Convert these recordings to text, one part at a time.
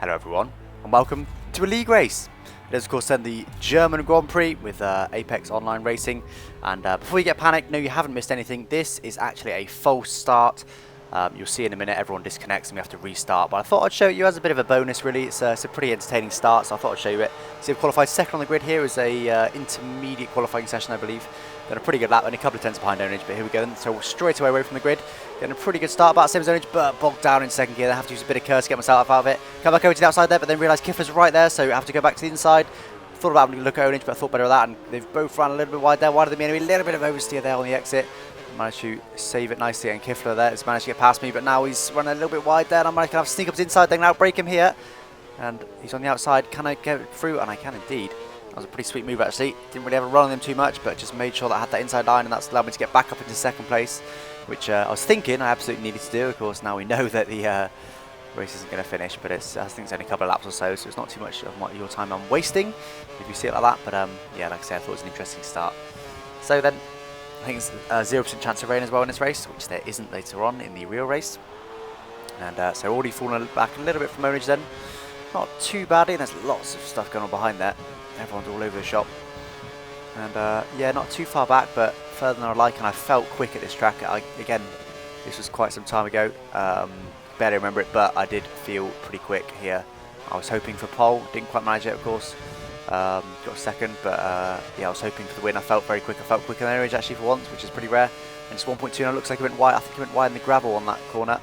Hello everyone, and welcome to a league race. It is of course then the German Grand Prix with Apex Online Racing, and before you get panicked, no, you haven't missed anything. This is actually a false start. You'll see in a minute everyone disconnects and we have to restart, but I thought I'd show you as a bit of a bonus really. It's a pretty entertaining start, so I thought I'd show you it. So we've qualified second on the grid here as a intermediate qualifying session, I believe. Done a pretty good lap, only a couple of tenths behind Ownage, but here we go then. So straight away from the grid, getting a pretty good start, about same as Ownage, but bogged down in second gear. I have to use a bit of curse to get myself out of it. Come back over to the outside there, but then realise Kifler's right there, so I have to go back to the inside. Thought about having a look at Ownage, but I thought better of that, and they've both run a little bit wide there, wider than me anyway. A little bit of oversteer there on the exit. Managed to save it nicely, and Kifler there has managed to get past me, but now he's running a little bit wide there, and I'm going to have to sneak up to the inside, then outbrake him here. And he's on the outside. Can I get through? And I can indeed. That was a pretty sweet move actually. Didn't really have a run on him too much, but just made sure that I had that inside line, and that's allowed me to get back up into second place, which I was thinking I absolutely needed to do. Of course, now we know that the race isn't going to finish, but I think it's only a couple of laps or so, so it's not too much of your time I'm wasting, if you see it like that. But yeah, like I say, I thought it was an interesting start. So then, I think it's 0% chance of rain as well in this race, which there isn't later on in the real race. And so already fallen back a little bit from Ownage then. Not too badly, and there's lots of stuff going on behind there. Everyone's all over the shop. And yeah, not too far back, but further than I'd like, and I felt quick at this track. Again, this was quite some time ago. Barely remember it, but I did feel pretty quick here. I was hoping for pole, didn't quite manage it of course. Got second, but yeah, I was hoping for the win. I felt very quick. I felt quicker than Ownage actually for once, which is pretty rare. And just 1.2, and it looks like it went wide. I think it went wide in the gravel on that corner,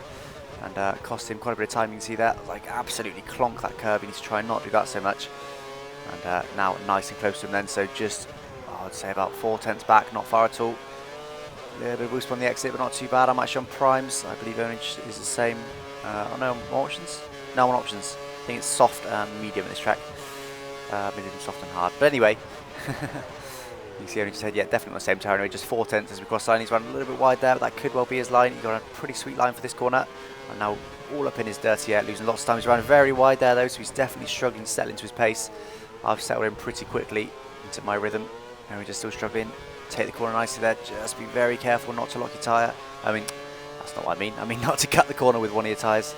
and cost him quite a bit of time. You can see that, like, absolutely clonk that curve. He needs to try and not do that so much. And now nice and close to him then. So just, I'd say about 4 tenths back, not far at all. A little bit of boost on the exit, but not too bad. I'm actually on primes. I believe Ownage is the same. Oh no, on options? No, on options. I think it's soft and medium in this track. Maybe soft and hard. But anyway, you can see Ownage said, yeah, definitely on the same tire anyway. Just 4 tenths as we cross the line. He's running a little bit wide there, but that could well be his line. He's got a pretty sweet line for this corner. And now all up in his dirty air, losing lots of time. He's running very wide there though, so he's definitely struggling to settle into his pace. I've settled in pretty quickly into my rhythm. And we're just still struggling. Take the corner nicely there. Just be very careful not to lock your tyre. I mean, that's not what I mean. I mean not to cut the corner with one of your tyres.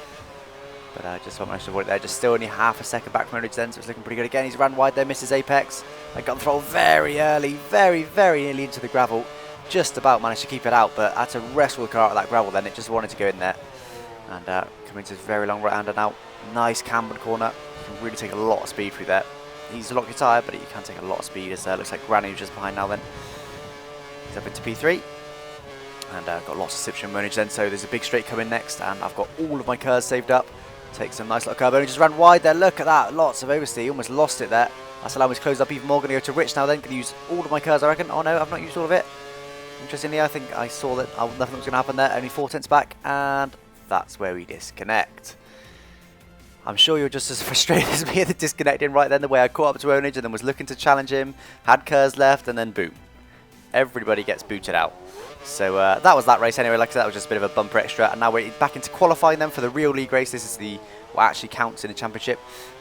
But just managed to avoid it there. Just still only half a second back from Ownage then, so it's looking pretty good again. He's ran wide there, misses apex. I got the throttle very early, very nearly into the gravel. Just about managed to keep it out, but I had to wrestle the car out of that gravel then. It just wanted to go in there. And coming into this very long right-hander now. Nice cambered corner. You can really take a lot of speed through there. He's locked your tyre, but you can take a lot of speed. As looks like Granny just behind now then. He's up into P3. And got lots of sips from Ownage then, so there's a big straight coming next, and I've got all of my curves saved up. Take some nice little curve. Ownage just ran wide there. Look at that. Lots of oversteer. Almost lost it there. That's allowed me to close up even more. Going to go to Rich now then. Going to use all of my curves, I reckon. Oh no, I've not used all of it. Interestingly, I think I saw that nothing was going to happen there. Only 4 tenths back, and that's where we disconnect. I'm sure you're just as frustrated as me at the disconnecting right then, the way I caught up to Ownage and then was looking to challenge him, had curves left, and then boom. Everybody gets booted out. So that was that race anyway. Like I said, that was just a bit of a bumper extra, and now we're back into qualifying then for the real league race. This is what actually counts in the championship,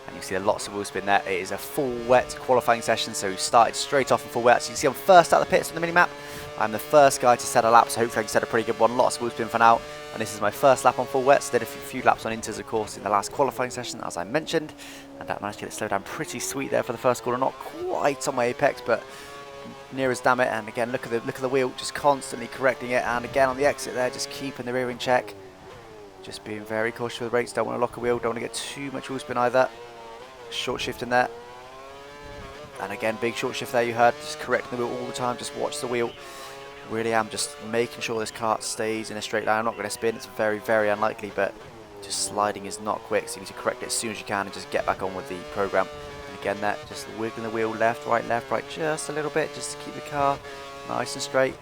and you see lots of wheel spin there. It is a full wet qualifying session, so we started straight off in full wet. So you can see I'm first out of the pits on the mini-map. I'm the first guy to set a lap, so hopefully I can set a pretty good one. Lots of wheel spin for now, and this is my first lap on full wets. Did a few laps on inters, of course, in the last qualifying session, as I mentioned, and I managed to get it slowed down pretty sweet there for the first corner. Not quite on my apex, but near as damn it. And again, look at the wheel, just constantly correcting it, and again on the exit there, just keeping the rear in check. Just being very cautious with the brakes. Don't want to lock a wheel, don't want to get too much wheel spin either. Short shift in there, and again big short shift there. You heard, just correcting the wheel all the time. Just watch the wheel. Really am just making sure this kart stays in a straight line. I'm not going to spin. It's very unlikely, but just sliding is not quick, so you need to correct it as soon as you can and just get back on with the program. And again, that just wiggling the wheel left, right, just a little bit, just to keep the car nice and straight.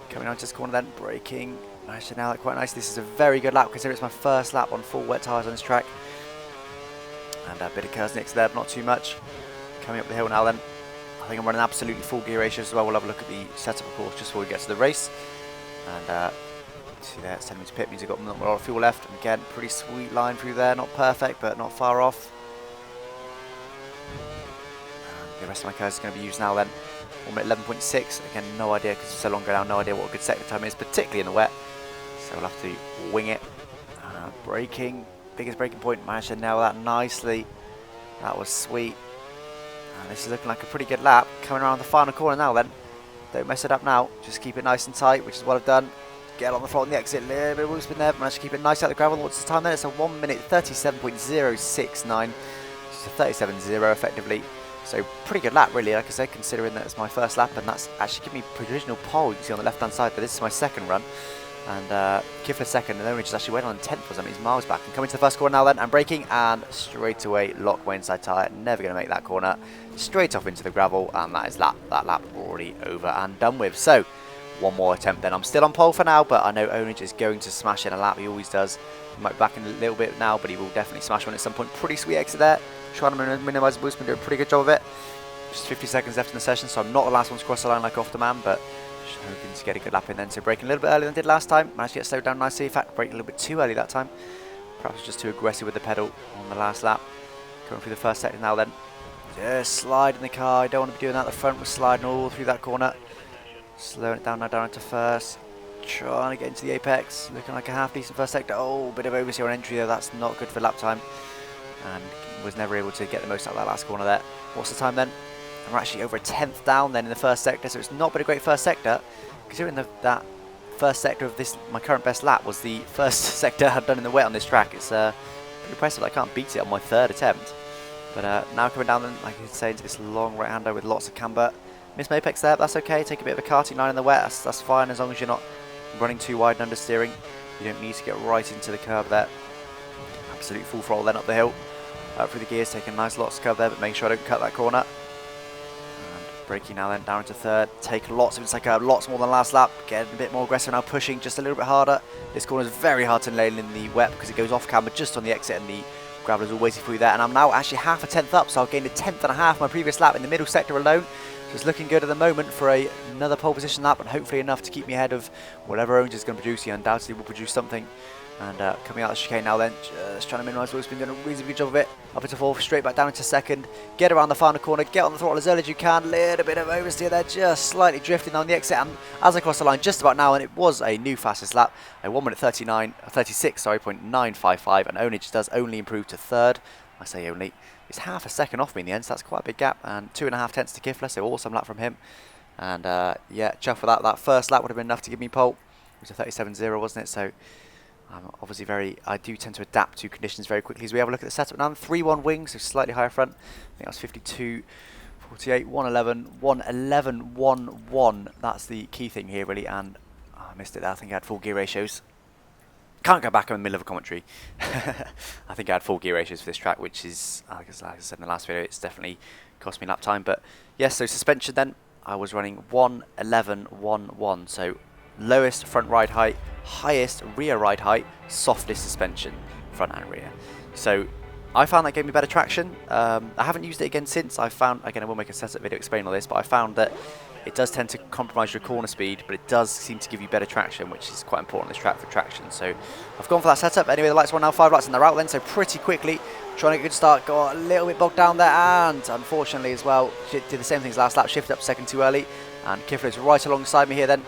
Coming onto this corner then, braking. Managed to nail it quite nicely. This is a very good lap, considering it's my first lap on full wet tyres on this track. And a bit of curves next there, but not too much. Coming up the hill now then. I think I'm running absolutely full gear ratios as well. We'll have a look at the setup, of course, just before we get to the race. And see there, it's telling me to pit, means I've got not a lot of fuel left. And again, pretty sweet line through there. Not perfect, but not far off. And the rest of my curves are going to be used now then. 1 minute 11.6. Again, no idea, because it's so long go down, no idea what a good sector time is, particularly in the wet. So we'll have to wing it. Braking. biggest braking point. Managed to nail that nicely. That was sweet. And this is looking like a pretty good lap. Coming around the final corner now then. Don't mess it up now. Just keep it nice and tight, which is what I've done. Get on the front on the exit. A little bit of wheel spin there. Managed to keep it nice out of the gravel. What's the time then? It's a 1 minute 37.069. It's a 37.0 effectively. So pretty good lap really, like I said, considering that it's my first lap, and that's actually given me provisional pole. You can see on the left hand side, but this is my second run. And Kifler second, and Ownage just actually went on 10th or something. He's miles back. And coming to the first corner now then, and braking, and straight away lock my inside tyre. Never going to make that corner. Straight off into the gravel, and that is that lap already over and done with. So one more attempt then. I'm still on pole for now, but I know Ownage is going to smash in a lap. He always does. He might be back in a little bit now, but he will definitely smash one at some point. Pretty sweet exit there. Trying to minimise the boost, been doing a pretty good job of it. Just 50 seconds left in the session, so I'm not the last one to cross the line like off the man, but just hoping to get a good lap in then. So braking a little bit earlier than I did last time. Managed to get slowed down nicely. In fact, braking a little bit too early that time. Perhaps just too aggressive with the pedal on the last lap. Going through the first sector now then. Just sliding the car. I don't want to be doing that at the front. We're sliding all through that corner. Slowing it down now, down into first. Trying to get into the apex. Looking like a half decent first sector. Oh, bit of oversteer on entry though. That's not good for lap time. And was never able to get the most out of that last corner there. What's the time then? And we're actually over a 10th down then in the first sector, so it's not been a great first sector. Considering that first sector of this, my current best lap, was the first sector I've done in the wet on this track. It's pretty impressive. I can't beat it on my third attempt. But now coming down then, like I was saying, to this long right-hander with lots of camber. Missed my apex there, but that's okay. Take a bit of a karting line in the wet, that's fine as long as you're not running too wide and understeering. You don't need to get right into the curb there. Absolute full throttle then up the hill. Through the gears, taking a nice lots of curve there, but make sure I don't cut that corner. And braking now then, down into third. Take lots of inside curve, lots more than last lap. Getting a bit more aggressive now, pushing just a little bit harder. This corner is very hard to nail in the wet because it goes off camber just on the exit, and the gravel is all waiting for you there. And I'm now actually half a tenth up, so I've gained a tenth and a half my previous lap in the middle sector alone. So it's looking good at the moment for another pole position lap, and hopefully enough to keep me ahead of whatever Ownage is going to produce. He undoubtedly will produce something. And coming out of the chicane now then, just trying to minimise wheel spin, doing a reasonably good job of it. Up into fourth, straight back down into second. Get around the final corner, get on the throttle as early as you can. Little bit of oversteer there, just slightly drifting on the exit. And as I cross the line just about now, and it was a new fastest lap, a 1 minute 36.955, and Ownage does only improve to third. I say only. It's half a second off me in the end, so that's quite a big gap. And 2.5 tenths to Kifler, so awesome lap from him. And yeah, chuff for that. That first lap would have been enough to give me pole. It was a 37.0, wasn't it? So obviously I do tend to adapt to conditions very quickly. As we have a look at the setup now, 3-1 wings, so slightly higher front. I think that was 52, 48, 111, 111, 1-1. That's the key thing here really, and I missed it there. I think I had full gear ratios. Can't go back in the middle of a commentary. I think I had full gear ratios for this track, which is, like I said in the last video, it's definitely cost me lap time. But yes, so suspension then, I was running 111, 1-1, so lowest front ride height, highest rear ride height, softest suspension, front and rear. So I found that gave me better traction. I haven't used it again since. I found, again I will make a setup video explaining all this, but I found that it does tend to compromise your corner speed, but it does seem to give you better traction, which is quite important on this track for traction. So I've gone for that setup. Anyway, the lights are on now, 5 lights and they're out then, so pretty quickly, trying to get a good start, got a little bit bogged down there, and unfortunately as well, did the same thing as last lap, shifted up second too early, and Kifler is right alongside me here then.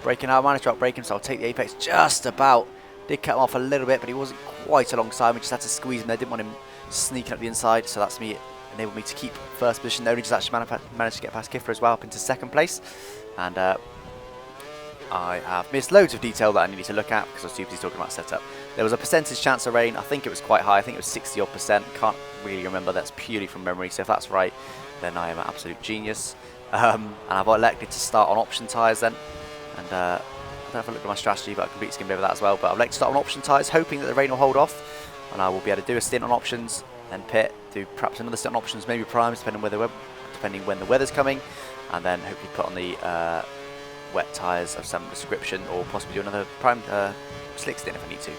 Braking out, managed to outbrake him, so I'll take the apex just about. Did cut him off a little bit, but he wasn't quite alongside me. Just had to squeeze him there. Didn't want him sneaking up the inside, so that's me. Enabled me to keep first position. Ownage just actually managed to get past Kifler as well, up into second place. And I have missed loads of detail that I needed to look at because I was too busy talking about setup. There was a percentage chance of rain. I think it was quite high. I think it was 60-odd%. Can't really remember. That's purely from memory. So if that's right, then I am an absolute genius. And I've elected to start on option tyres then. And I don't know if I looked at my strategy, but I completely skimmed over that as well. But I've elected to start on option tyres, hoping that the rain will hold off, and I will be able to do a stint on options, then pit, do perhaps another stint on options, maybe primes, depending when the weather's coming, and then hopefully put on the wet tyres of some description, or possibly do another prime slick stint if I need to.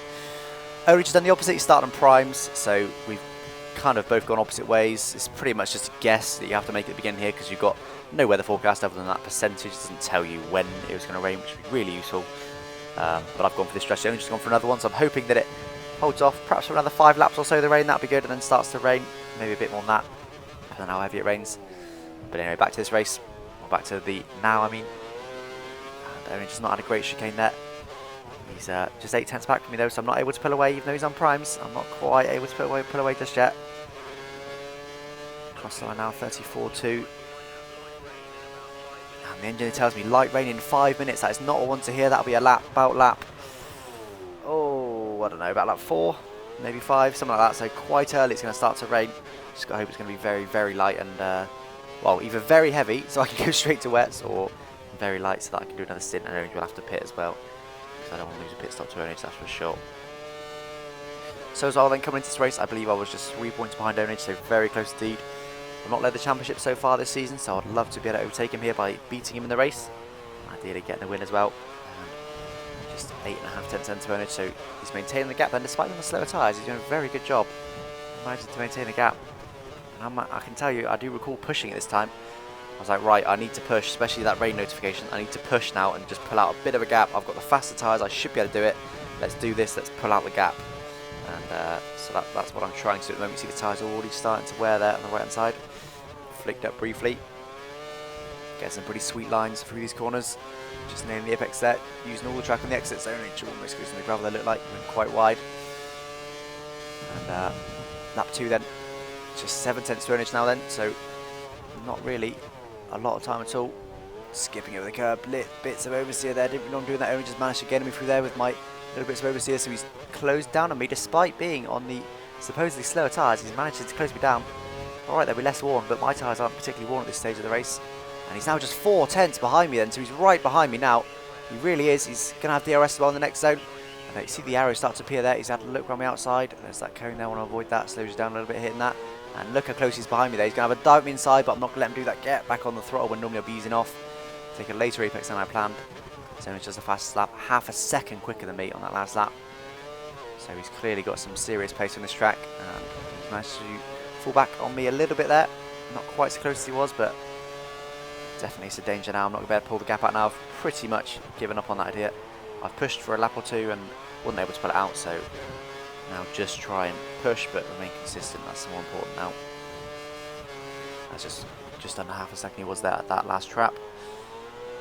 Ownage has done the opposite. He started on primes, so we've kind of both gone opposite ways. It's pretty much just a guess that you have to make at the beginning here because you've got no weather forecast other than that percentage. It doesn't tell you when it was going to rain, which would be really useful. But I've gone for this stretch. I've just gone for another one, so I'm hoping that it holds off perhaps for another 5 laps or so. The rain, that'll be good, and then starts to rain, maybe a bit more than that, depending on how heavy it rains. But anyway, back to this race, or back to the now, I mean. And Ownage has not had a great chicane there. He's just 8 tenths back from me though, so I'm not able to pull away even though he's on primes. I'm not quite able to pull away just yet. Cross the line now, 34.2. And the engine tells me light rain in 5 minutes. That is not a one to hear. That'll be a lap, about lap. Oh, I don't know, about lap 4, maybe 5, something like that. So quite early it's going to start to rain. Just got to hope it's going to be very, very light and, well, either very heavy so I can go straight to wets, or very light so that I can do another stint and Ownage will have to pit as well. Because I don't want to lose a pit stop to Ownage, that's for sure. So as well then coming into this race, I believe I was just 3 points behind Ownage, so very close indeed. I've not led the championship so far this season, so I'd love to be able to overtake him here by beating him in the race. Ideally getting the win as well. Just 8.5 tenths into Ownage, so he's maintaining the gap then despite on the slower tyres. He's doing a very good job managing to maintain the gap. And I can tell you, I do recall pushing it this time. I was like, right, I need to push, especially that rain notification. I need to push now and just pull out a bit of a gap. I've got the faster tyres, I should be able to do it. Let's do this, let's pull out the gap. And so that's what I'm trying to do at the moment. You see the tyres are already starting to wear there on the right hand side. Flicked up briefly. Get some pretty sweet lines through these corners. Just nailing the apex there, using all the track on the exits. Ownage almost goes in the gravel, they look like, went quite wide. And lap 2 then. Just 7 tenths to Ownage now then, so not really a lot of time at all. Skipping over the curb, bits of oversteer there. Didn't really know I'm doing that. Ownage just managed to get me through there with my little bits of oversteer, so he's closed down on me despite being on the supposedly slower tyres. He's managed to close me down. Alright, they'll be less worn, but my tyres aren't particularly worn at this stage of the race. And he's now just 4 tenths behind me then, so he's right behind me now. He really is. He's going to have DRS as well in the next zone. And you see the arrow start to appear there. He's had a look around the outside. There's that cone there. I want to avoid that. Slows you down a little bit hitting that. And look how close he's behind me there. He's going to have a dive me inside, but I'm not going to let him do that. Get back on the throttle when normally I'll be easing off. Take a later apex than I planned. So it's just a fast lap. Half a second quicker than me on that last lap. So he's clearly got some serious pace on this track. And he's managed to fall back on me a little bit there. Not quite so close as he was, but definitely it's a danger now. I'm not going to be able to pull the gap out now. I've pretty much given up on that idea. I've pushed for a lap or two and wasn't able to pull it out, so now just try and push but remain consistent. That's more important now. That's just under half a second he was there at that last trap.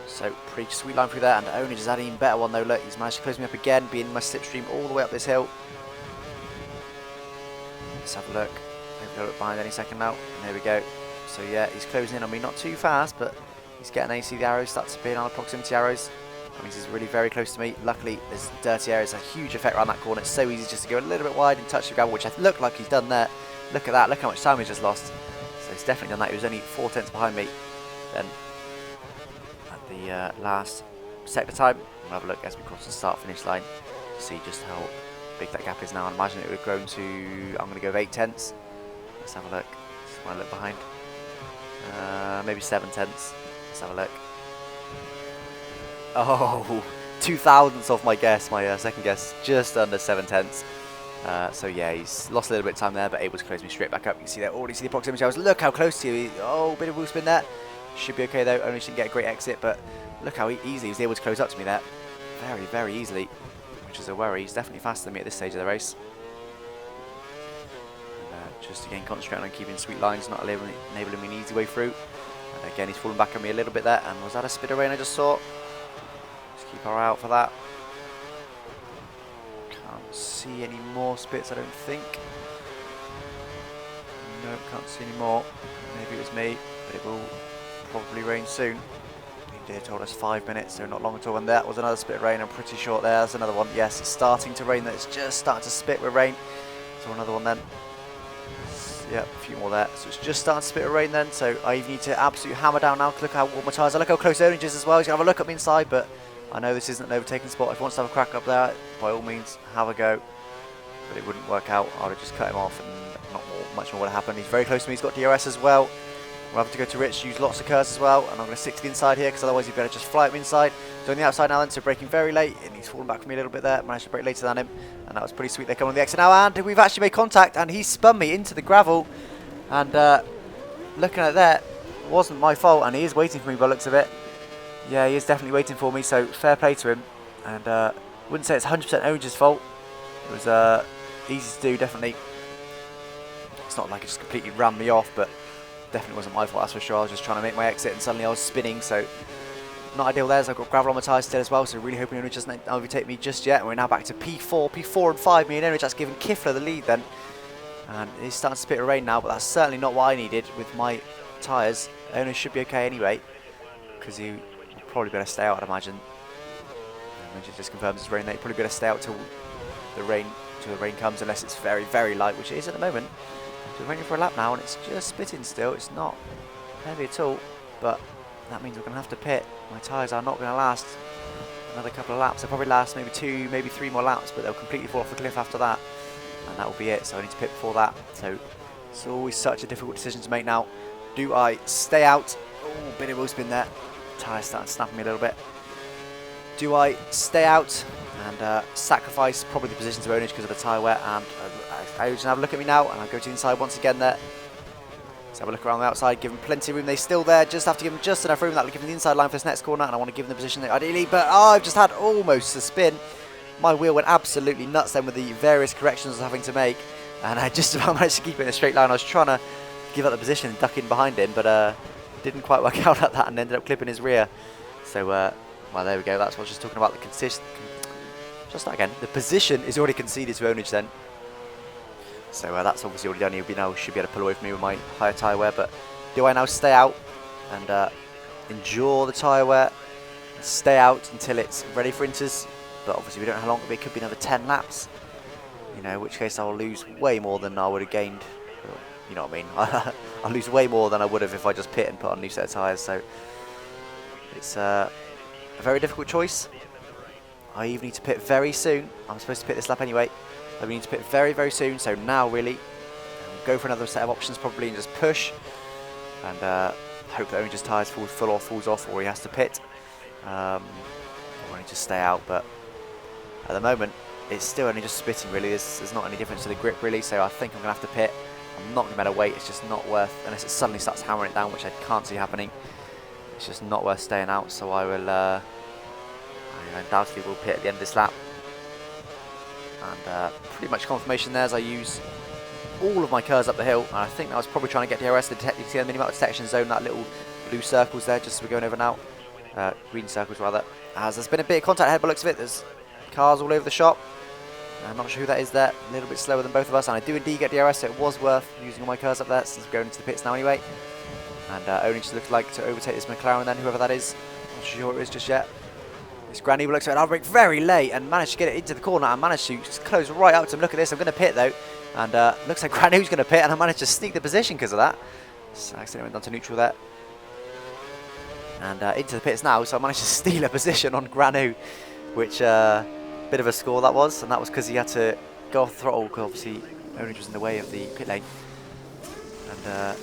So pretty sweet line through there, and Ownage has had an even better one though. Look, he's managed to close me up again, being in my slipstream all the way up this hill. Let's have a look. Maybe I'll look behind any second now. And there we go. So yeah, he's closing in on me, not too fast, but he's getting there. You see the arrows start to appear now, the proximity arrows. That means he's really very close to me. Luckily, there's dirty areas, a huge effect around that corner. It's so easy just to go a little bit wide and touch the gravel, which I look like he's done there. Look at that, look how much time he's just lost. So he's definitely done that. He was only 4 tenths behind me then at the last sector time. We'll have a look as we cross the start-finish line to see just how big that gap is now. I imagine it would have grown to, I'm going to go with 8 tenths. Let's have a look. Just want to look behind. Maybe 7 tenths. Let's have a look. Oh, 2/1000ths off my guess, my second guess, just under 7 tenths. So yeah, he's lost a little bit of time there, but able to close me straight back up. You can see there, already see the proximity arrows. Look how close to you. Oh, bit of wheel spin there. Should be okay though. Only didn't get a great exit, but look how easily he was able to close up to me there. Very, very easily, which is a worry. He's definitely faster than me at this stage of the race. Just again concentrating on keeping sweet lines, not enabling me an easy way through. And again, he's fallen back on me a little bit there. And was that a spit of rain I just saw? Just keep our eye out for that. Can't see any more spits, I don't think. No, can't see any more. Maybe it was me, but it will probably rain soon. They told us 5 minutes, so not long at all. And that was another spit of rain. I'm pretty sure there's another one. Yes, it's starting to rain. It's just starting to spit with rain. So another one then. Yep, a few more there. So it's just starting to spit of rain then. So I need to absolutely hammer down now. Look how warm my tyres are. Look how close Ownage is as well. He's going to have a look at me inside, but I know this isn't an overtaking spot. If he wants to have a crack up there, by all means, have a go. But it wouldn't work out. I would have just cut him off and much more would have happened. He's very close to me. He's got DRS as well. We'll have to go to Rich, use lots of curves as well. And I'm going to stick to the inside here because otherwise he'd better just fly at me inside. So on the outside now then, so braking very late. And he's fallen back from me a little bit there. Managed to brake later than him. And that was pretty sweet. They come on the exit now. And we've actually made contact. And he spun me into the gravel. And looking at that, wasn't my fault, and he is waiting for me by the looks of it. Yeah, he is definitely waiting for me, so fair play to him. And wouldn't say it's 100% Onage's fault. It was easy to do, definitely. It's not like it just completely ran me off, but definitely wasn't my fault, that's for sure. I was just trying to make my exit, and suddenly I was spinning, so not ideal there, as I've got gravel on my tyres still as well, so really hoping Ownage doesn't overtake me just yet. And we're now back to P4 and 5, me and Ownage. That's giving Kiffler the lead then. And he's starting to spit a rain now, but that's certainly not what I needed with my tyres. Ownage should be okay anyway, because he will probably better stay out, I'd imagine. Ownage just confirms it's rain. They probably better stay out till the rain comes, unless it's very, very light, which it is at the moment. So we're raining for a lap now, and it's just spitting still. It's not heavy at all, but that means we're going to have to pit. My tyres are not going to last another couple of laps. They'll probably last maybe 2, maybe 3 more laps, but they'll completely fall off the cliff after that. And that will be it, so I need to pit before that. So it's always such a difficult decision to make now. Do I stay out? Oh, bit of wheel spin there. Tyres starting to snap me a little bit. Do I stay out and sacrifice probably the position to Ownage because of the tyre wear? And I just have a look at me now, and I go to the inside once again there. Let's have a look around the outside, give them plenty of room. They're still there, just have to give them just enough room. That will give them the inside line for this next corner, and I want to give them the position ideally, but I've just had almost a spin. My wheel went absolutely nuts then with the various corrections I was having to make, and I just about managed to keep it in a straight line. I was trying to give up the position and duck in behind him, but didn't quite work out at that and ended up clipping his rear. So, well, there we go. That's what I was just talking about. Just that again. The position is already conceded to Ownage then. So that's obviously already done. He should be able to pull away from me with my higher tyre wear. But do I now stay out and endure the tyre wear and stay out until it's ready for inters? But obviously we don't know how long it'll be. It could be another 10 laps. You know, in which case I'll lose way more than I would have gained. You know what I mean? I'll lose way more than I would have if I just pit and put on a new set of tyres. So it's a very difficult choice. I even need to pit very soon. I'm supposed to pit this lap anyway. I need to pit very, very soon. So now really, go for another set of options probably and just push. And hope that Onage's tyres falls off, or he has to pit. Or I need to stay out. But at the moment, it's still only just spitting really. There's not any difference to the grip really. So I think I'm going to have to pit. I'm not going to be able to wait. It's just not worth, unless it suddenly starts hammering it down, which I can't see happening. It's just not worth staying out. So I will, I undoubtedly will pit at the end of this lap. And pretty much confirmation there as I use all of my curves up the hill. And I think I was probably trying to get DRS to detect, you see the minimum detection zone, that little blue circles there, just as we're going over now. Green circles rather. As there's been a bit of contact ahead by the looks of it. There's cars all over the shop. I'm not sure who that is there. A little bit slower than both of us. And I do indeed get DRS, so it was worth using all my curves up there since we're going into the pits now anyway. And Ownage looks like to overtake this McLaren then, whoever that is. Not sure who it is just yet. This Granny looks like I'll brake very late and managed to get it into the corner and managed to just close right up to him. Look at this, I'm going to pit though. And looks like Granu's going to pit, and I managed to sneak the position because of that. So I accidentally went down to neutral there. And into the pits now, so I managed to steal a position on Granu, which bit of a score that was. And that was because he had to go off the throttle because obviously Ownage was in the way of the pit lane. And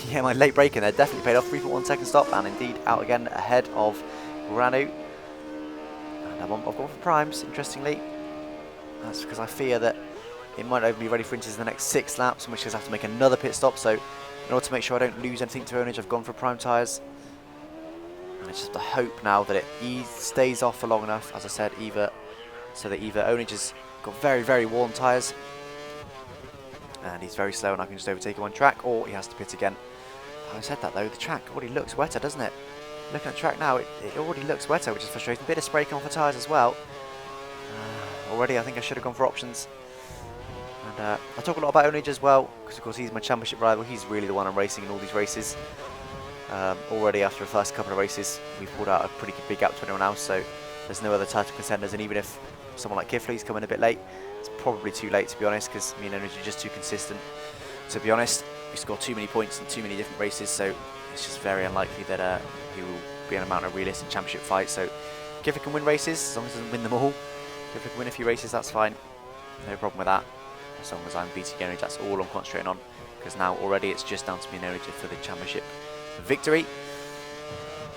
yeah, my late braking there definitely paid off. 3.1 second stop, and indeed out again ahead of Granu. I've gone for primes, interestingly. That's because I fear that it might only be ready for inters in the next 6 laps, in which case I have to make another pit stop. So in order to make sure I don't lose anything to Ownage, I've gone for prime tyres. And I just have to hope now that it stays off for long enough, as I said, so that either Ownage has got very, very worn tyres and he's very slow and I can just overtake him on track, or he has to pit again. Having said that though, the track already looks wetter, doesn't it? Looking at the track now, it already looks wetter, which is frustrating. A bit of spray coming off the tyres as well. Already, I think I should have gone for options. And I talk a lot about Ownage as well, because of course he's my championship rival. He's really the one I'm racing in all these races. Already after the first couple of races, we've pulled out a pretty big gap to anyone else, so there's no other title contenders. And even if someone like Kiffler's coming a bit late, it's probably too late to be honest, because me and Ownage are just too consistent. To be honest, we score too many points in too many different races, so it's just very unlikely that he will be in a amount of realistic championship fights. So Kiffler can win races, as long as he doesn't win them all. Kiffler can win a few races, that's fine. No problem with that. As long as I'm beating Ownage, that's all I'm concentrating on. Because now already it's just down to me and Ownage for the championship victory.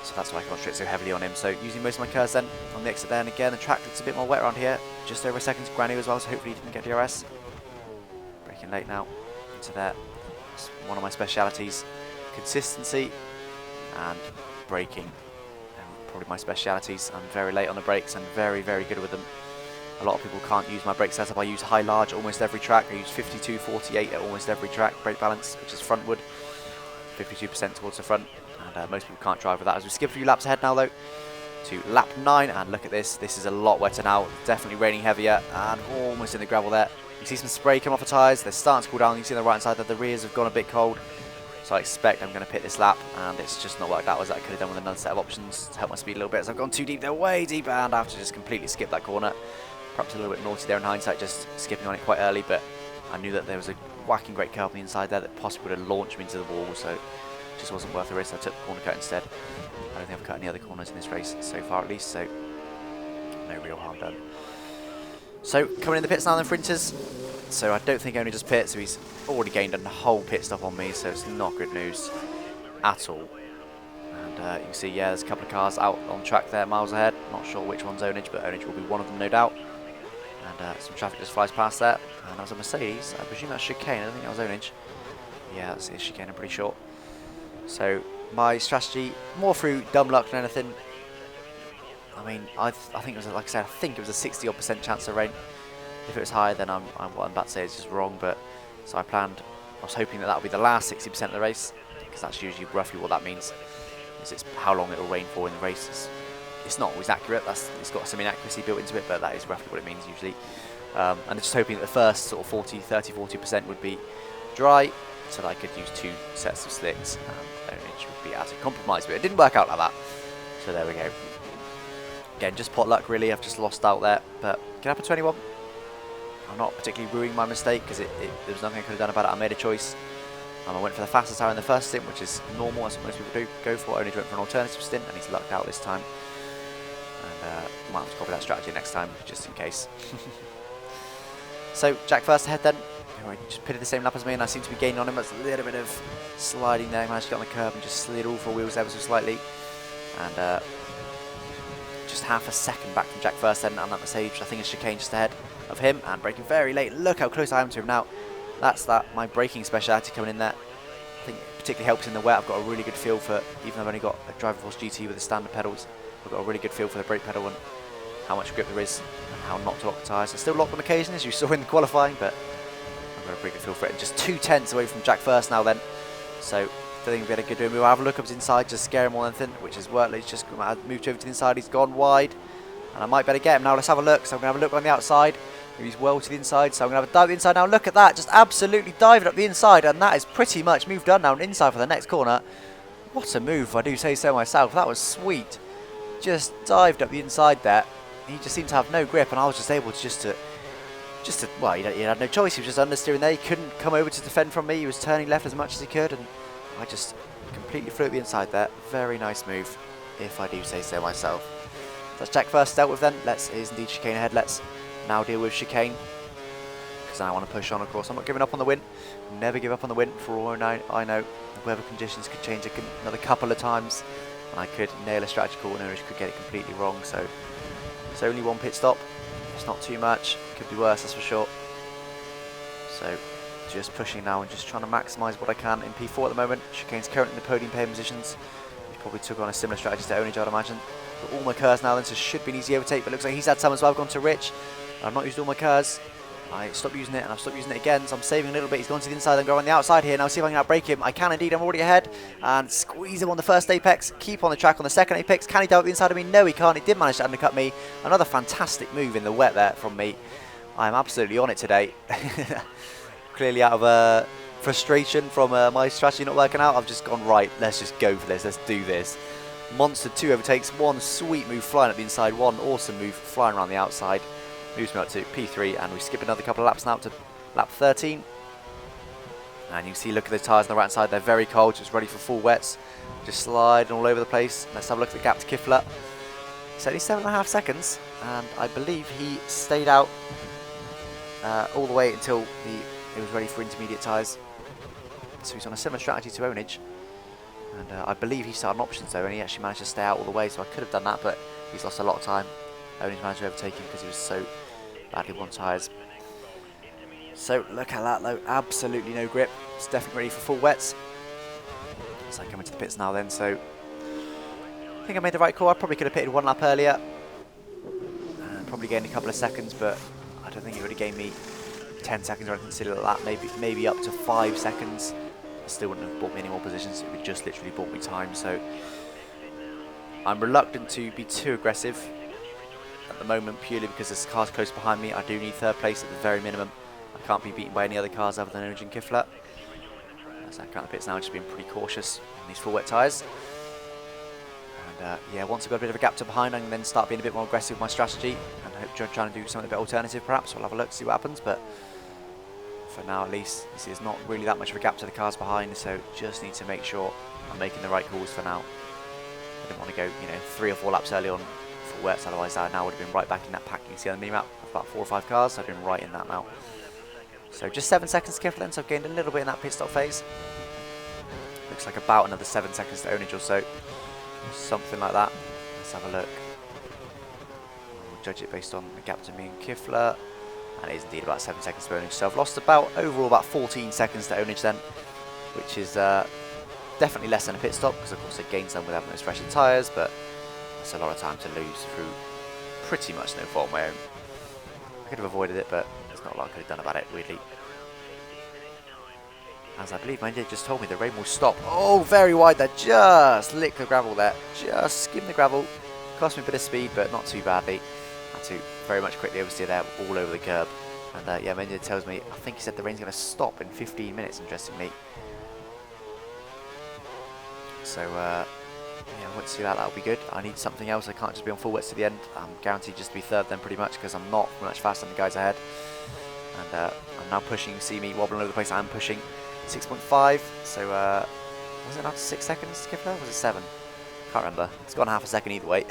So that's why I concentrate so heavily on him. So using most of my curves then on the exit there, and again the track looks a bit more wet around here. Just over a second to Granu as well, so hopefully he can get DRS. Braking late now into there. It's one of my specialities. Consistency and braking, probably my specialities. I'm very late on the brakes and very, very good with them. A lot of people can't use my brake setup. I use high large almost every track. I use 52-48 at almost every track. Brake balance, which is frontward, 52% towards the front, and most people can't drive with that. As we skip a few laps ahead now though, to lap 9, and look at this. This is a lot wetter now. Definitely raining heavier, and almost in the gravel there. You see some spray come off the tyres. They're starting to cool down. You can see on the right hand side that the rears have gone a bit cold. So I expect I'm going to pit this lap, and it's just not worked out as I could have done with another set of options to help my speed a little bit. So I've gone too deep there, way deep, and I have to just completely skip that corner. Perhaps a little bit naughty there in hindsight, just skipping on it quite early, but I knew that there was a whacking great curve on the inside there that possibly would have launched me into the wall, so it just wasn't worth the risk. I took the corner cut instead. I don't think I've cut any other corners in this race so far at least, so no real harm done. So coming in the pits now then for Inters. So I don't think Ownage just pit, so he's already gained a whole pit stop on me, so it's not good news at all. And you can see, yeah, there's a couple of cars out on track there, miles ahead. Not sure which one's Ownage, but Ownage will be one of them, no doubt. And some traffic just flies past there. And that was a Mercedes. I presume that's chicane. I don't think that was Ownage. Yeah, that's chicane, I'm pretty sure. So my strategy, more through dumb luck than anything. I mean, I think it was, like I said, I think it was a 60% chance of rain. If it was higher, then what I'm about to say is just wrong. But so I was hoping that would be the last 60% of the race, because that's usually roughly what that means. Is it's how long it will rain for in the race. It's not always accurate. It's got some inaccuracy built into it, but that is roughly what it means usually. And just hoping that the first sort of 30-40% would be dry, so that I could use 2 sets of slicks, and Ownage would be as a compromise. But it didn't work out like that. So there we go. Again, just pot luck really. I've just lost out there, but can happen to anyone. I'm not particularly ruining my mistake, because there was nothing I could have done about it. I made a choice. I went for the fastest tire in the first stint, which is normal, as most people do go for. Ownage went for an alternative stint, and he's lucked out this time. And might have to copy that strategy next time, just in case. So Jack first ahead then. He just pitted the same lap as me, and I seem to be gaining on him. That's a little bit of sliding there. I managed to get on the curb and just slid all 4 wheels ever so slightly. And just half a second back from Jack first then, and that Mercedes, which I think is chicane just ahead of him, and braking very late. Look how close I am to him now. That's my braking speciality coming in there. I think it particularly helps in the wet. I've got a really good feel for, even though I've only got a Driving Force GT with the standard pedals, I've got a really good feel for the brake pedal and how much grip there is and how not to lock the tyres. I still lock them occasionally, as you saw in the qualifying, but I've got a pretty good feel for it. And just 2 tenths away from Jack first now then. So I think we'll be able to do. We'll have a look up his inside, just scare him more than anything, which has worked. He's just moved over to the inside. He's gone wide, and I might better get him now. Let's have a look. So I'm going to have a look on the outside. He's well to the inside, so I'm going to have a dive inside now. Look at that, just absolutely diving up the inside, and that is pretty much moved on now and inside for the next corner. What a move, if I do say so myself. That was sweet. Just dived up the inside there. He just seemed to have no grip, and I was just able to well, he had no choice. He was just understeering there. He couldn't come over to defend from me. He was turning left as much as he could, and I just completely flew at the inside there. Very nice move, if I do say so myself. That's Jack first dealt with then. Here's indeed chicane ahead. Let's now deal with chicane, because I want to push on, of course. I'm not giving up on the win. Never give up on the win. For all I know, the weather conditions could change another couple of times, and I could nail a strategy call, and Ownage could get it completely wrong. So it's only 1 pit stop. It's not too much. Could be worse, that's for sure. So just pushing now and just trying to maximise what I can in P4 at the moment. Chicane's currently in the podium paying positions. He probably took on a similar strategy to Ownage, I'd imagine. Got all my curves now then, so should be an easy overtake, but looks like he's had some as well. I've gone to Rich. I've not used all my curves. I stopped using it, and I've stopped using it again, so I'm saving a little bit. He's gone to the inside and go on the outside here. Now see if I can outbrake him. I can indeed. I'm already ahead, and squeeze him on the first apex. Keep on the track on the second apex. Can he dive up the inside of me? No, he can't. He did manage to undercut me. Another fantastic move in the wet there from me. I'm absolutely on it today. Clearly out of frustration from my strategy not working out, I've just gone, right, let's just go for this. Let's do this. Monster 2 overtakes. 1 sweet move flying up the inside. 1 awesome move flying around the outside. Moves me up to P3, and we skip another couple of laps now to lap 13. And you can see, look at the tyres on the right side, they're very cold, just ready for full wets. Just sliding all over the place. Let's have a look at the gap to Kifler. It's only 7.5 seconds, and I believe he stayed out all the way until it was ready for intermediate tyres. So he's on a similar strategy to Ownage. And I believe he started on options though, and he actually managed to stay out all the way, so I could have done that, but he's lost a lot of time. Ownage managed to overtake him because he was so badly on tyres. So look at that though, absolutely no grip. It's definitely ready for full wets. So I come into the pits now then, so I think I made the right call. I probably could have pitted 1 lap earlier and probably gained a couple of seconds, but I don't think it would have gained me 10 seconds or anything silly like that, maybe up to 5 seconds. It still wouldn't have bought me any more positions, it would just literally bought me time. So I'm reluctant to be too aggressive at the moment, purely because this car's close behind me. I do need third place at the very minimum. I can't be beaten by any other cars other than Ownage and Kifler. So I count the pits now, just being pretty cautious on these full wet tyres. And yeah, once I've got a bit of a gap to behind, I can then start being a bit more aggressive with my strategy and hope trying to do something a bit alternative perhaps. We'll have a look, see what happens, but for now at least, you see there's not really that much of a gap to the cars behind, so just need to make sure I'm making the right calls for now. I didn't want to go, you know, 3 or 4 laps early on full wets, otherwise I now would have been right back in that pack. You can see on the mini-map, about 4 or 5 cars, so I've been right in that now. So just 7 seconds to Kifler then, so I've gained a little bit in that pit stop phase. Looks like about another 7 seconds to Ownage or so. Something like that. Let's have a look. We'll judge it based on the gap to me and Kifler. And it is indeed about 7 seconds to Ownage. So I've lost overall about 14 seconds to Ownage then, which is definitely less than a pit stop, because of course I gained some with having those fresher tyres, but that's a lot of time to lose through pretty much no fault of my own. I could have avoided it, but there's not a lot I could have done about it, weirdly. As I believe my engineer just told me, the rain will stop. Oh, very wide there. Just lick the gravel there. Just skim the gravel. Cost me a bit of speed, but not too badly. Had to very much quickly oversteer there, all over the curb. And yeah, my engineer tells me, I think he said the rain's going to stop in 15 minutes, interestingly. So, yeah, once I see that, that'll be good. I need something else. I can't just be on full wets to the end. I'm guaranteed just to be third then, pretty much, because I'm not much faster than the guys ahead. And I'm now pushing. You see me wobbling over the place. I'm pushing 6.5. So, was it after 6 seconds, Kifler? Was it 7? Can't remember. It's gone half a second either way.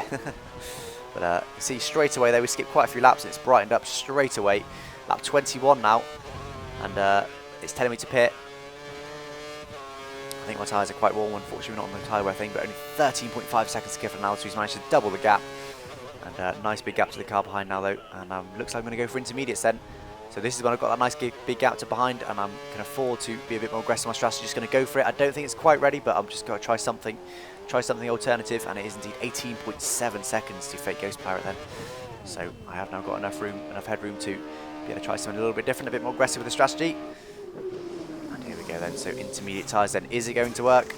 But you see straight away there, we skipped quite a few laps and it's brightened up straight away. Lap 21 now. And it's telling me to pit. I think my tyres are quite warm, unfortunately not on the tyre wear thing, but only 13.5 seconds to Kifler now, so he's managed to double the gap. And nice big gap to the car behind now though. And looks like I'm going to go for intermediates then. So this is when I've got that nice big gap to behind, and I can afford to be a bit more aggressive on my strategy. Just going to go for it. I don't think it's quite ready, but I'm just going to try something alternative, and it is indeed 18.7 seconds to Fake Ghost Pirate then. So I have now got enough headroom to be able to try something a little bit different, a bit more aggressive with the strategy. And here we go then. So intermediate tyres then. Is it going to work?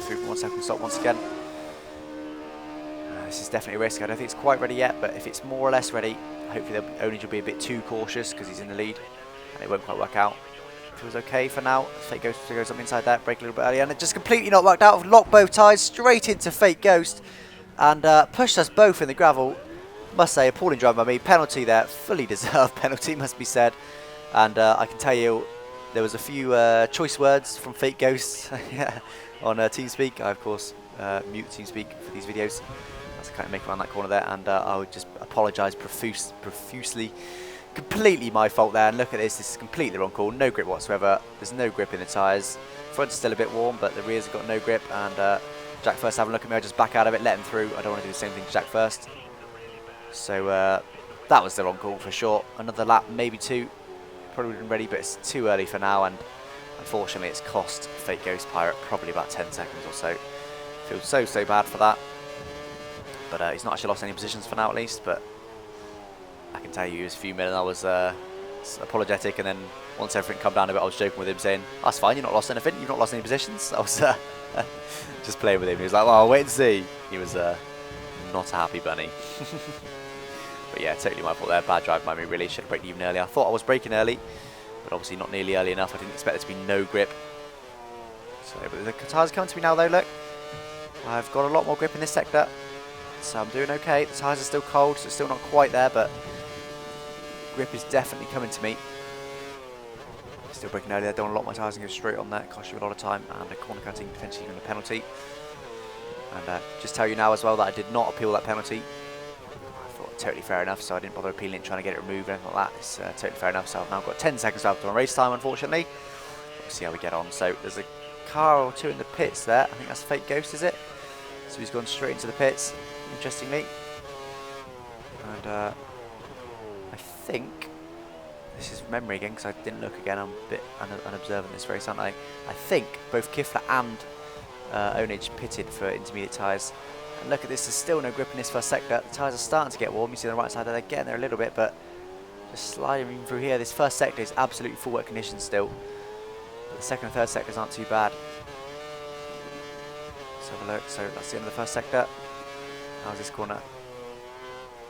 3.1 second stop once again. This is definitely a risk. I don't think it's quite ready yet, but if it's more or less ready, hopefully Ownage will be a bit too cautious because he's in the lead and it won't quite work out. Feels okay for now. Fake Ghost goes up inside that, brake a little bit earlier, and it just completely not worked out. I've locked both tyres straight into Fake Ghost and pushed us both in the gravel. Must say, appalling drive by me. Penalty there, fully deserved penalty, must be said. And I can tell you, there was a few choice words from Fake Ghost on TeamSpeak. I, of course, mute TeamSpeak for these videos. I kind of make around that corner there, and I would just apologise profusely. Completely my fault there, and look at this is completely the wrong call. No grip whatsoever. There's no grip in the tyres. Front's still a bit warm, but the rears have got no grip, and Jack First having a look at me. I just back out of it, let him through. I don't want to do the same thing to Jack First. So that was the wrong call for sure. Another lap, maybe 2. Probably been ready, but it's too early for now, and unfortunately it's cost Fake Ghost Pirate probably about 10 seconds or so. Feels so bad for that. But he's not actually lost any positions for now at least, but I can tell you he was fuming and I was apologetic, and then once everything calmed down a bit I was joking with him saying, that's fine, you've not lost anything, you've not lost any positions. I was just playing with him. He was like, well, wait and see. He was not a happy bunny. But yeah, totally my fault there, bad drive by me really, should have braked even earlier. I thought I was braking early, but obviously not nearly early enough. I didn't expect there to be no grip. So, but the tyres coming to me now though, look. I've got a lot more grip in this sector. So I'm doing okay. The tyres are still cold, so it's still not quite there, but grip is definitely coming to me. Still braking early there. Don't want to lock my tyres and go straight on there. Cost you a lot of time, and a corner cutting, potentially even a penalty. And just tell you now as well that I did not appeal that penalty. I thought totally fair enough, so I didn't bother appealing it, trying to get it removed or anything like that. It's totally fair enough. So I've now got 10 seconds left on my race time, unfortunately. We'll see how we get on. So there's a car or two in the pits there. I think that's Fake Ghost, is it? So he's gone straight into the pits, interestingly. And I think, this is memory again because I didn't look again, I'm a bit unobservant this race, aren't I? I think both Kifler and Ownage pitted for intermediate tyres. And look at this, there's still no grip in this first sector. The tyres are starting to get warm. You see on the right side there, they're getting there a little bit, but just sliding through here. This first sector is absolutely full wet conditions still. But the second and third sectors aren't too bad. Let's have a look. So that's the end of the first sector. How's this corner?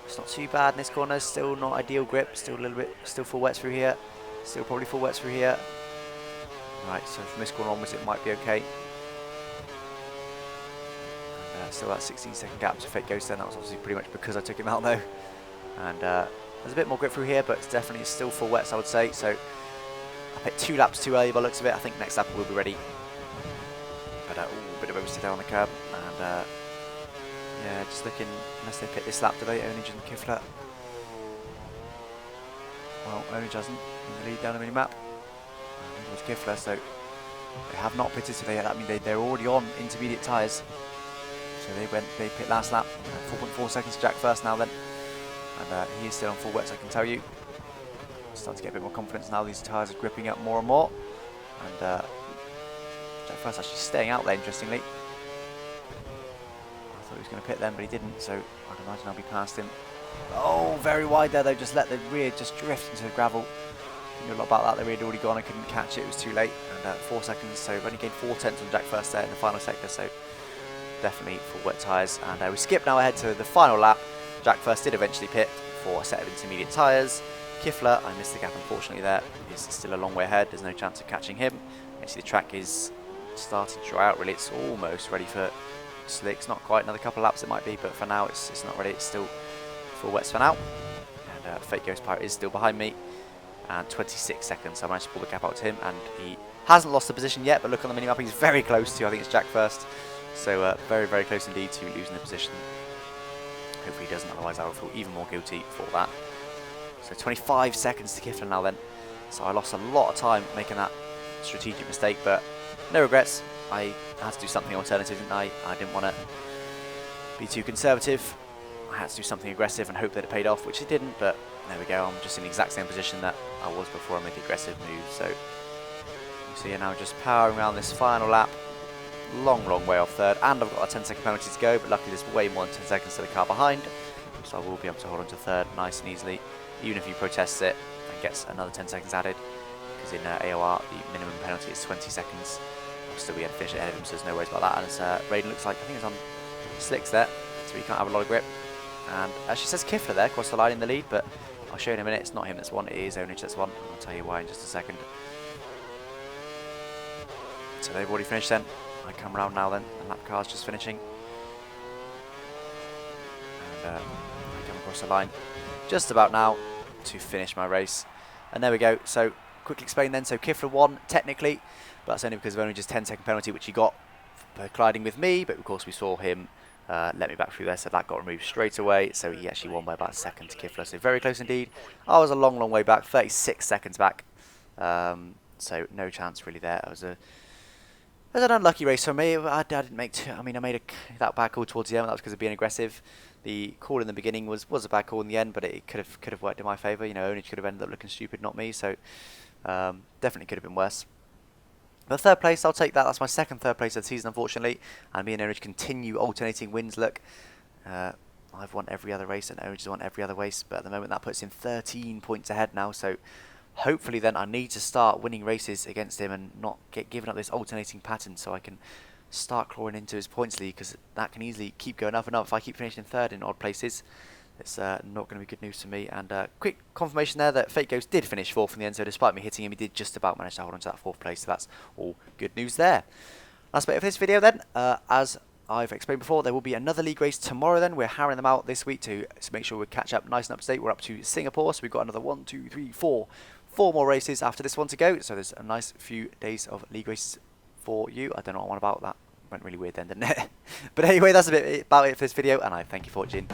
It's not too bad in this corner. Still not ideal grip. Still a little bit. Still full wets through here. Still probably full wets through here. Right. So from this corner onwards, it might be okay. And, still that 16-second gap to Fake Ghost. Then that was obviously pretty much because I took him out though. And there's a bit more grip through here, but it's definitely still full wets, I would say. So I picked 2 laps too early by the looks of it. I think next lap will be ready. But ooh, a bit of oversteer down on the curb, and yeah, just looking, unless they pick this lap, do they? Ownage and Kifler. Well, Ownage hasn't in the lead down the mini map. And with Kifler, so they have not pitted today. That means they're already on intermediate tyres. So they pit last lap. 4.4 seconds to Jack first now then, and he is still on full wets, I can tell you. Starting to get a bit more confidence now. These tyres are gripping up more and more, and Jack first actually staying out there, interestingly. I thought he was going to pit then, but he didn't, so I'd imagine I'll be past him. Oh, very wide there though, just let the rear just drift into the gravel. I knew a lot about that, the rear had already gone, I couldn't catch it, it was too late. And 4 seconds, so I've only gained 4 tenths on Jack first there in the final sector, so definitely full wet tyres. And we skip now ahead to the final lap. Jack first did eventually pit for a set of intermediate tyres. Kifler, I missed the gap unfortunately there, is still a long way ahead, there's no chance of catching him. Actually the track is starting to dry out really, it's almost ready for slicks, not quite, another couple of laps it might be, but for now it's not ready, it's still full wets for now. And Fake Ghost Pirate is still behind me, and 26 seconds, so I managed to pull the gap out to him, and he hasn't lost the position yet, but look on the minimap, he's very close to, I think it's Jack first, so very, very close indeed to losing the position. Hopefully he doesn't, otherwise I will feel even more guilty for that. So 25 seconds to Kifler now then. So I lost a lot of time making that strategic mistake, but no regrets. I had to do something alternative, didn't I? I didn't want to be too conservative. I had to do something aggressive and hope that it paid off, which it didn't, but there we go. I'm just in the exact same position that I was before I made the aggressive move. So you see now just powering around this final lap. Long, long way off third, and I've got a 10-second penalty to go, but luckily there's way more than 10 seconds to the car behind, so I will be able to hold on to third nice and easily, even if he protests it and gets another 10 seconds added, because in AOR the minimum penalty is 20 seconds. I'll still be able to finish ahead of him, so there's no worries about that. And as Raiden looks like, I think he's on slicks there, so he can't have a lot of grip. And actually says Kifler there, across the line in the lead, but I'll show you in a minute, it's not him that's won, it is Ownage that's won, and I'll tell you why in just a second. So they've already finished then. I come around now then, and lap car's just finishing. And I come across the line just about now to finish my race. And there we go. So quickly explain then, so Kifler won technically, but that's only because of only just 10-second penalty which he got for colliding with me, but of course we saw him let me back through there, so that got removed straight away, so he actually won by about a second to Kifler, so very close indeed. I was a long, long way back, 36 seconds back, so no chance really there. It was an unlucky race for me. I didn't make I made that bad call towards the end. That was because of being aggressive. The call in the beginning was a bad call in the end, but it could have worked in my favour. You know, Ownage could have ended up looking stupid, not me. So definitely could have been worse. But third place, I'll take that. That's my second third place of the season, unfortunately. And me and Ownage continue alternating wins. Look, I've won every other race, and Ownage has won every other race. But at the moment, that puts him 13 points ahead now. So hopefully then I need to start winning races against him and not get given up this alternating pattern, so I can start clawing into his points lead, because that can easily keep going up and up. If I keep finishing third in odd places, it's not going to be good news for me. And quick confirmation there that Fake Ghost did finish fourth in the end, so despite me hitting him, he did just about manage to hold on to that fourth place, so that's all good news there. That's about it for this video then. As I've explained before, there will be another league race tomorrow then. We're harrowing them out this week to make sure we catch up nice and up to date. We're up to Singapore, so we've got another 1, 2, 3, 4 more races after this one to go, so there's a nice few days of league races for you. I don't know what I'm on about, that went really weird then, didn't it? But anyway, that's a bit about it for this video, and I thank you for watching.